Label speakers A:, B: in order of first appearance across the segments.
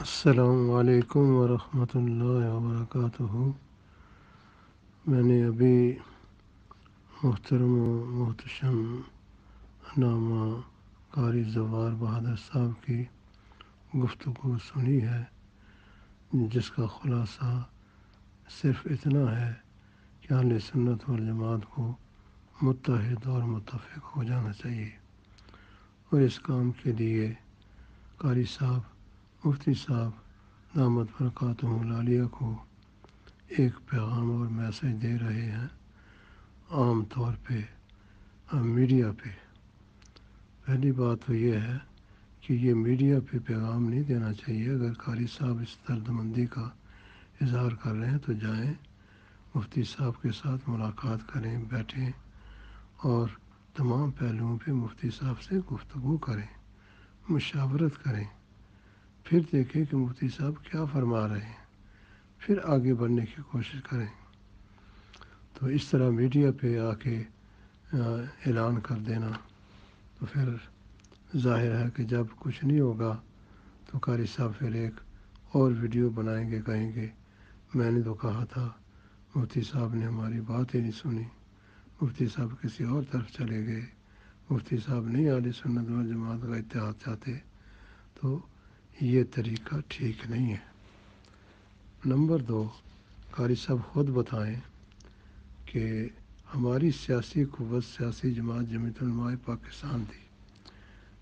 A: السلام علیکم ورحمۃ اللہ وبرکاتہ۔ میں نے ابھی محترم و محتشم علامہ قاری زوار بہادر صاحب کی گفتگو سنی ہے، جس کا خلاصہ صرف اتنا ہے کہ اہل سنت والجماعت کو متحد اور متفق ہو جانا چاہیے، اور اس کام کے لیے قاری صاحب، مفتی صاحب دامت برکاتہم العالیہ کو ایک پیغام اور میسج دے رہے ہیں، عام طور پہ میڈیا پہ۔ پہلی بات تو یہ ہے کہ یہ میڈیا پہ پیغام نہیں دینا چاہیے۔ اگر قاری صاحب اس درد مندی کا اظہار کر رہے ہیں تو جائیں مفتی صاحب کے ساتھ ملاقات کریں، بیٹھیں اور تمام پہلوؤں پہ مفتی صاحب سے گفتگو کریں، مشاورت کریں، پھر دیکھیں کہ مفتی صاحب کیا فرما رہے ہیں، پھر آگے بڑھنے کی کوشش کریں۔ تو اس طرح میڈیا پہ آ کے اعلان کر دینا تو پھر ظاہر ہے کہ جب کچھ نہیں ہوگا تو قاری صاحب پھر ایک اور ویڈیو بنائیں گے، کہیں گے میں نے تو کہا تھا، مفتی صاحب نے ہماری بات ہی نہیں سنی، مفتی صاحب کسی اور طرف چلے گئے، مفتی صاحب نہیں اہل سنت والجماعت کا اتحاد چاہتے۔ تو یہ طریقہ ٹھیک نہیں ہے۔ نمبر 2، قاری صاحب خود بتائیں کہ ہماری سیاسی قوت، سیاسی جماعت جمعیت علماء پاکستان تھی۔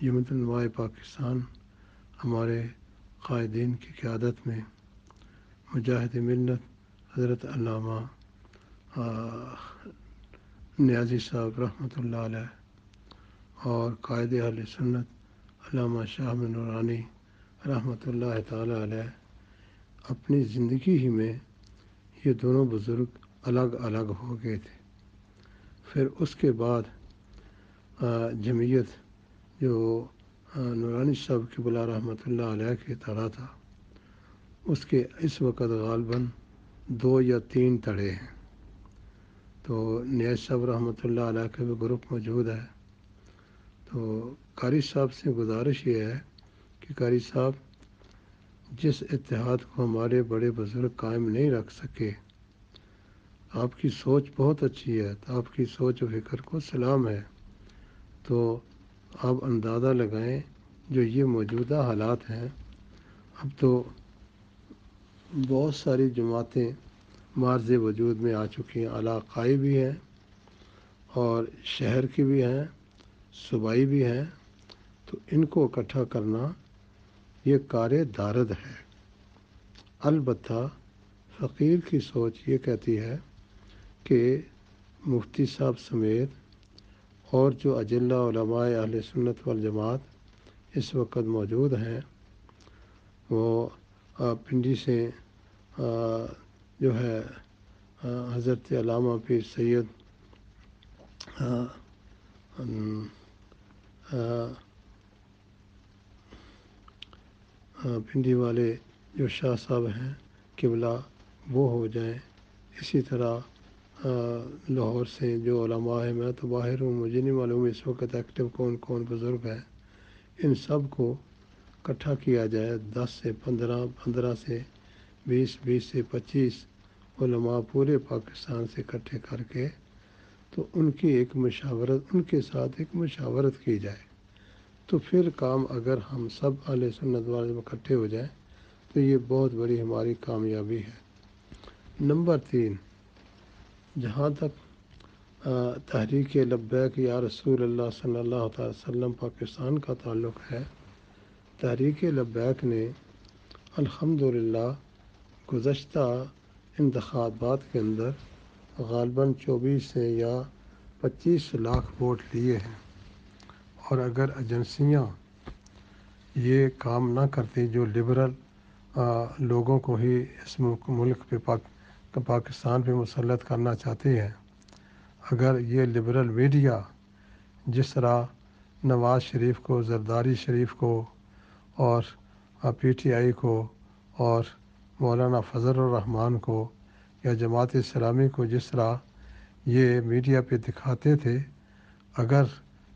A: جمعیت علماء پاکستان ہمارے قائدین کی قیادت میں مجاہد ملت حضرت علامہ نیازی صاحب رحمۃ اللہ علیہ اور قائد اہل سنت علامہ شاہ احمد نورانی رحمۃ اللہ تعالیٰ علیہ، اپنی زندگی ہی میں یہ دونوں بزرگ الگ الگ ہو گئے تھے۔ پھر اس کے بعد جمعیت جو نورانی صاحب کی بلا رحمۃ اللہ علیہ کے تڑا تھا، اس کے اس وقت غالباً 2 یا 3 تڑے ہیں۔ تو نیاز صاحب رحمۃ اللہ علیہ کا بھی گروپ موجود ہے۔ تو قاری صاحب سے گزارش یہ ہے کہ قاری صاحب، جس اتحاد کو ہمارے بڑے بزرگ قائم نہیں رکھ سکے، آپ کی سوچ بہت اچھی ہے، تو آپ کی سوچ و فکر کو سلام ہے، تو آپ اندازہ لگائیں جو یہ موجودہ حالات ہیں، اب تو بہت ساری جماعتیں معرض وجود میں آ چکی ہیں، علاقائی بھی ہیں اور شہر کی بھی ہیں، صوبائی بھی ہیں۔ تو ان کو اکٹھا کرنا یہ کار دارد ہے۔ البتہ فقیر کی سوچ یہ کہتی ہے کہ مفتی صاحب سمیت اور جو اجلہ علماء اہل سنت والجماعت اس وقت موجود ہیں، وہ پنڈی سے جو ہے حضرت علامہ پیر سید پنڈی والے جو شاہ صاحب ہیں قبلہ، وہ ہو جائیں۔ اسی طرح لاہور سے جو علماء ہیں، میں تو باہر ہوں، مجھے نہیں معلوم اس وقت ایکٹیو کون کون بزرگ ہیں، ان سب کو اکٹھا کیا جائے، 10 سے 15، 15 سے 20، 20 سے 25 علماء پورے پاکستان سے اکٹھے کر کے، تو ان کی ایک مشاورت، ان کے ساتھ ایک مشاورت کی جائے، تو پھر کام اگر ہم سب اہل سنت والے اکٹھے ہو جائیں تو یہ بہت بڑی ہماری کامیابی ہے۔ نمبر 3، جہاں تک تحریک لبیک یا رسول اللہ صلی اللہ تعالی وسلم پاکستان کا تعلق ہے، تحریک لبیک نے الحمدللہ گزشتہ انتخابات کے اندر غالباً 24 سے یا 25 لاکھ ووٹ لیے ہیں، اور اگر ایجنسیاں یہ کام نہ کرتی جو لبرل لوگوں کو ہی اس ملک پہ پاکستان پہ مسلط کرنا چاہتے ہیں، اگر یہ لبرل میڈیا جس طرح نواز شریف کو، زرداری شریف کو اور پی ٹی آئی کو اور مولانا فضل الرحمان کو یا جماعت اسلامی کو جس طرح یہ میڈیا پہ دکھاتے تھے، اگر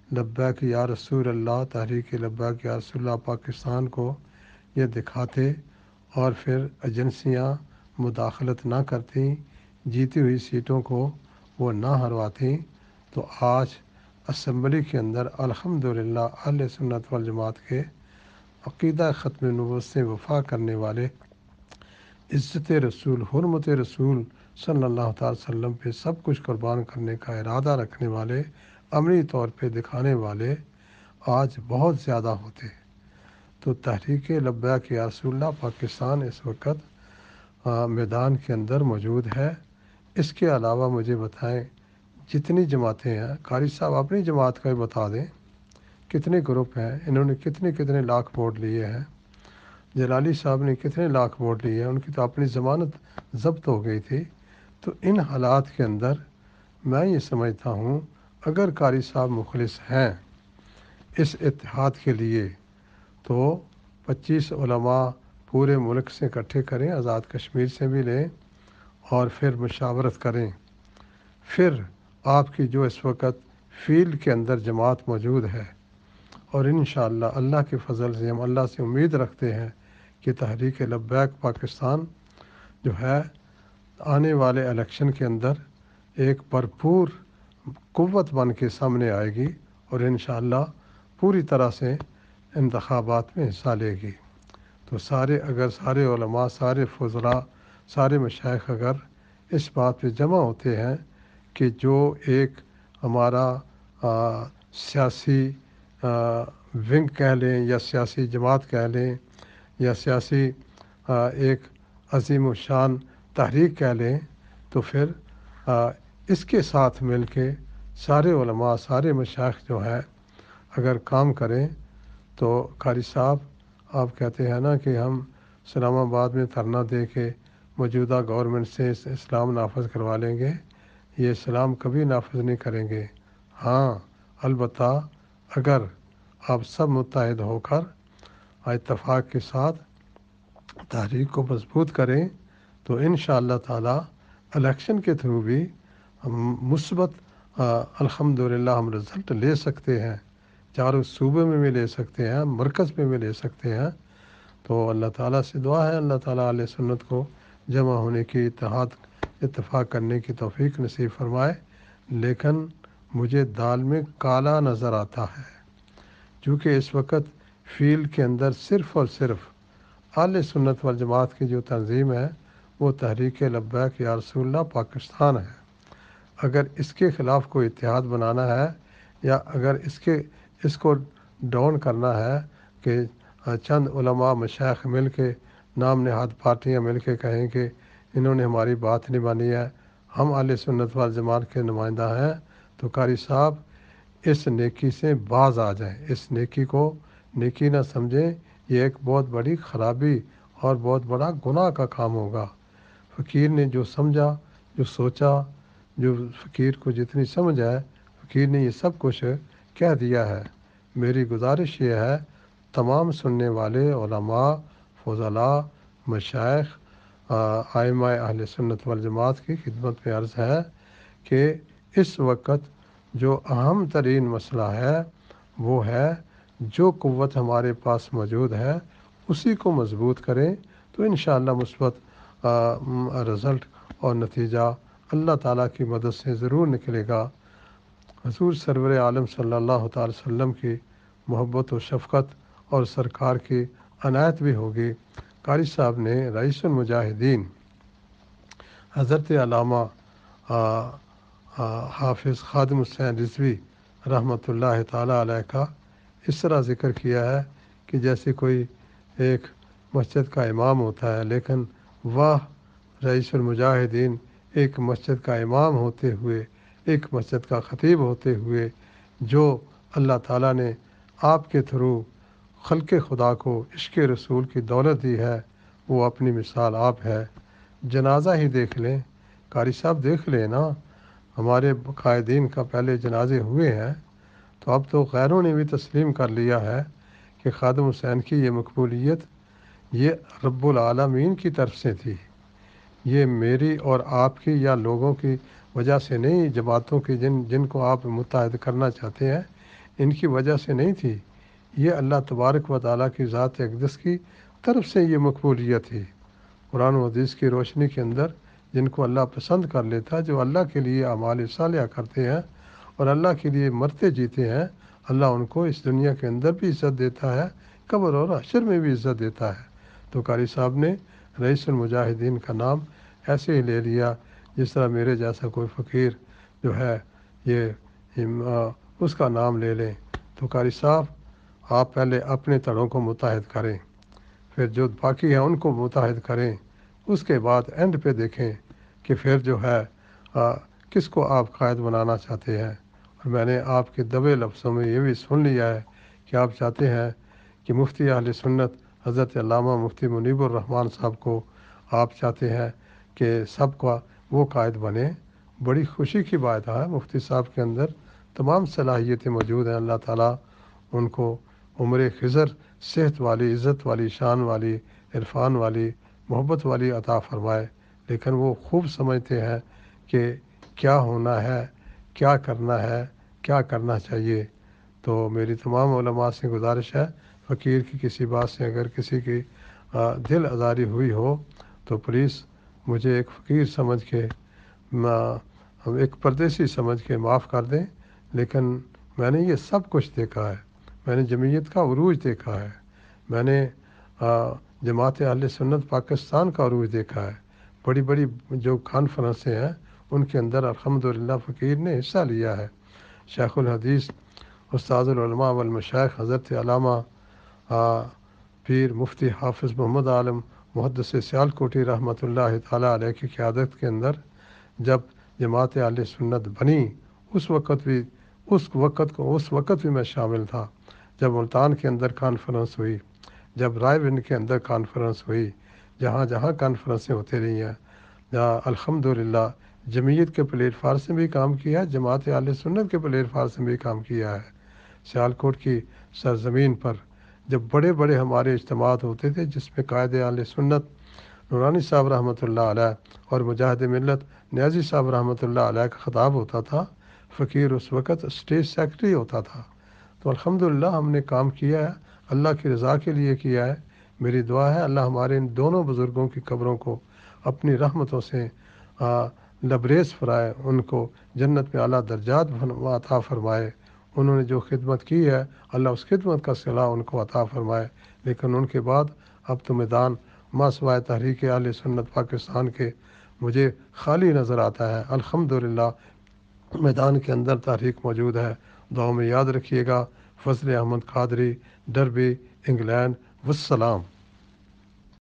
A: لبیک یا رسول اللہ، تحریک لبیک یا رسول اللہ پاکستان کو یہ دکھاتے اور پھر ایجنسیاں مداخلت نہ کرتیں، جیتی ہوئی سیٹوں کو وہ نہ ہرواتی، تو آج اسمبلی کے اندر الحمدللہ اہل سنت والجماعت کے عقیدہ ختم نبوت سے وفا کرنے والے، عزت رسول، حرمت رسول صلی اللہ تعالی وسلم پہ سب کچھ قربان کرنے کا ارادہ رکھنے والے، عملی طور پہ دکھانے والے آج بہت زیادہ ہوتے۔ تو تحریک لبیک یا رسول اللہ پاکستان اس وقت میدان کے اندر موجود ہے۔ اس کے علاوہ مجھے بتائیں جتنی جماعتیں ہیں، قاری صاحب اپنی جماعت کا ہی بتا دیں کتنے گروپ ہیں، انہوں نے کتنے لاکھ ووٹ لیے ہیں، جلالی صاحب نے کتنے لاکھ ووٹ لیے ہیں، ان کی تو اپنی ضمانت ضبط ہو گئی تھی۔ تو ان حالات کے اندر میں یہ سمجھتا ہوں اگر قاری صاحب مخلص ہیں اس اتحاد کے لیے تو 25 علماء پورے ملک سے اکٹھے کریں، آزاد کشمیر سے بھی لیں اور پھر مشاورت کریں۔ پھر آپ کی جو اس وقت فیلڈ کے اندر جماعت موجود ہے، اور انشاءاللہ اللہ کے فضل سے ہم اللہ سے امید رکھتے ہیں کہ تحریک لبیک پاکستان جو ہے آنے والے الیکشن کے اندر ایک بھرپور قوت بن کے سامنے آئے گی اور انشاءاللہ پوری طرح سے انتخابات میں حصہ لے گی۔ تو اگر سارے علماء، سارے فضلاء، سارے مشائخ اگر اس بات پہ جمع ہوتے ہیں کہ جو ایک ہمارا سیاسی ونگ کہہ لیں یا سیاسی جماعت کہہ لیں یا سیاسی ایک عظیم الشان تحریک کہہ لیں، تو پھر اس کے ساتھ مل کے سارے علماء، سارے مشائخ جو ہیں اگر کام کریں تو قاری صاحب آپ کہتے ہیں نا کہ ہم اسلام آباد میں دھرنا دے کے موجودہ گورنمنٹ سے اسلام نافذ کروا لیں گے، یہ اسلام کبھی نافذ نہیں کریں گے۔ ہاں البتہ اگر آپ سب متحد ہو کر اتفاق کے ساتھ تحریک کو مضبوط کریں تو انشاءاللہ تعالی الیکشن کے تھرو بھی ہم مثبت الحمدللہ ہم رزلٹ لے سکتے ہیں، چاروں صوبے میں بھی لے سکتے ہیں، مرکز میں بھی لے سکتے ہیں۔ تو اللہ تعالیٰ سے دعا ہے اللہ تعالیٰ اہل سنت کو جمع ہونے کی، اتفاق کرنے کی توفیق نصیب فرمائے۔ لیکن مجھے دال میں کالا نظر آتا ہے، چونکہ اس وقت فیلڈ کے اندر صرف اور صرف اہل سنت والجماعت کی جو تنظیم ہے وہ تحریک لبیک یا رسول اللہ پاکستان ہے۔ اگر اس کے خلاف کوئی اتحاد بنانا ہے یا اگر اس کو ڈاؤن کرنا ہے کہ چند علماء مشائخ مل کے، نام نہاد پارٹیاں مل کے کہیں کہ انہوں نے ہماری بات نہیں مانی ہے، ہم اہل سنت والجماعت کے نمائندہ ہیں، تو قاری صاحب اس نیکی سے باز آ جائیں، اس نیکی کو نیکی نہ سمجھیں، یہ ایک بہت بڑی خرابی اور بہت بڑا گناہ کا کام ہوگا۔ فقیر نے جو سمجھا، جو سوچا، جو فقیر کو جتنی سمجھ ہے، فقیر نے یہ سب کچھ کہہ دیا ہے۔ میری گزارش یہ ہے تمام سننے والے علماء، فضلاء، مشائخ، ائمہ اہل سنت والجماعت کی خدمت میں عرض ہے کہ اس وقت جو اہم ترین مسئلہ ہے وہ ہے جو قوت ہمارے پاس موجود ہے اسی کو مضبوط کریں تو انشاءاللہ مثبت رزلٹ اور نتیجہ اللہ تعالیٰ کی مدد سے ضرور نکلے گا۔ حضور سرور عالم صلی اللہ تعالی وسلم کی محبت و شفقت اور سرکار کی عنایت بھی ہوگی۔ قاری صاحب نے رئیس المجاہدین حضرت علامہ حافظ خادم حسین رضوی رحمۃ اللہ تعالیٰ علیہ کا اس طرح ذکر کیا ہے کہ جیسے کوئی ایک مسجد کا امام ہوتا ہے، لیکن وہ رئیس المجاہدین ایک مسجد کا امام ہوتے ہوئے، ایک مسجد کا خطیب ہوتے ہوئے، جو اللہ تعالیٰ نے آپ کے تھرو خلق خدا کو عشق رسول کی دولت دی ہے، وہ اپنی مثال آپ ہے۔ جنازہ ہی دیکھ لیں، قاری صاحب دیکھ لیں نا، ہمارے قائدین کا پہلے جنازے ہوئے ہیں، تو اب تو غیروں نے بھی تسلیم کر لیا ہے کہ خادم حسین کی یہ مقبولیت یہ رب العالمین کی طرف سے تھی، یہ میری اور آپ کی یا لوگوں کی وجہ سے نہیں، جماعتوں کی جن کو آپ متحد کرنا چاہتے ہیں ان کی وجہ سے نہیں تھی، یہ اللہ تبارک و تعالیٰ کی ذات اقدس کی طرف سے یہ مقبولیت تھی۔ قرآن و حدیث کی روشنی کے اندر جن کو اللہ پسند کر لیتا، جو اللہ کے لیے اعمال صالحہ کرتے ہیں اور اللہ کے لیے مرتے جیتے ہیں، اللہ ان کو اس دنیا کے اندر بھی عزت دیتا ہے، قبر اور حشر میں بھی عزت دیتا ہے۔ تو قاری صاحب نے رئیس المجاہدین کا نام ایسے ہی لے لیا جس طرح میرے جیسا کوئی فقیر جو ہے اس کا نام لے لیں۔ تو قاری صاحب آپ پہلے اپنے تڑوں کو متحد کریں، پھر جو باقی ہیں ان کو متحد کریں، اس کے بعد اینڈ پہ دیکھیں کہ پھر جو ہے کس کو آپ قائد بنانا چاہتے ہیں۔ اور میں نے آپ کے دبے لفظوں میں یہ بھی سن لیا ہے کہ آپ چاہتے ہیں کہ مفتی اہل سنت حضرت علامہ مفتی منیب الرحمن صاحب کو آپ چاہتے ہیں کہ سب کا وہ قائد بنے۔ بڑی خوشی کی بات ہے، مفتی صاحب کے اندر تمام صلاحیتیں موجود ہیں۔ اللہ تعالیٰ ان کو عمر خضر، صحت والی، عزت والی، شان والی، عرفان والی، محبت والی عطا فرمائے۔ لیکن وہ خوب سمجھتے ہیں کہ کیا ہونا ہے، کیا کرنا ہے، کیا کرنا چاہیے۔ تو میری تمام علماء سے گزارش ہے، فقیر کی کسی بات سے اگر کسی کی دل آزاری ہوئی ہو تو پلیز مجھے ایک فقیر سمجھ کے، ایک پردیسی سمجھ کے معاف کر دیں۔ لیکن میں نے یہ سب کچھ دیکھا ہے، میں نے جمعیت کا عروج دیکھا ہے، میں نے جماعت اہل سنت پاکستان کا عروج دیکھا ہے۔ بڑی بڑی جو کانفرنسیں ہیں ان کے اندر الحمدللہ فقیر نے حصہ لیا ہے۔ شیخ الحدیث استاد العلماء والمشائخ حضرت علامہ پیر مفتی حافظ محمد عالم محدث سیالکوٹی رحمۃ اللہ تعالیٰ علیہ کی قیادت کے اندر جب جماعت اہل سنت بنی، اس وقت بھی میں شامل تھا جب ملتان کے اندر کانفرنس ہوئی، جب رائے بند کے اندر کانفرنس ہوئی، جہاں جہاں کانفرنسیں ہوتی رہی ہیں، جہاں الحمدللہ جمعیت کے پلیٹ فارم سے بھی کام کیا ہے، جماعت اہل سنت کے پلیٹ فارم سے بھی کام کیا ہے۔ سیالکوٹ کی سرزمین پر جب بڑے بڑے ہمارے اجتماعات ہوتے تھے جس میں قائد اہل سنت نورانی صاحب رحمۃ اللہ علیہ اور مجاہد ملت نیازی صاحب رحمۃ اللہ علیہ کا خطاب ہوتا تھا، فقیر اس وقت اسٹیج سیکرٹری ہوتا تھا۔ تو الحمدللہ ہم نے کام کیا ہے، اللہ کی رضا کے لیے کیا ہے۔ میری دعا ہے اللہ ہمارے ان دونوں بزرگوں کی قبروں کو اپنی رحمتوں سے لبریز فرمائے، ان کو جنت میں اعلیٰ درجات عطا فرمائے۔ انہوں نے جو خدمت کی ہے اللہ اس خدمت کا صلہ ان کو عطا فرمائے۔ لیکن ان کے بعد اب تو میدان ما سوائے تحریک اہل سنت پاکستان کے مجھے خالی نظر آتا ہے۔ الحمدللہ میدان کے اندر تحریک موجود ہے۔ دعاؤں میں یاد رکھیے گا۔ فضل احمد قادری، ڈربی، انگلینڈ۔ والسلام۔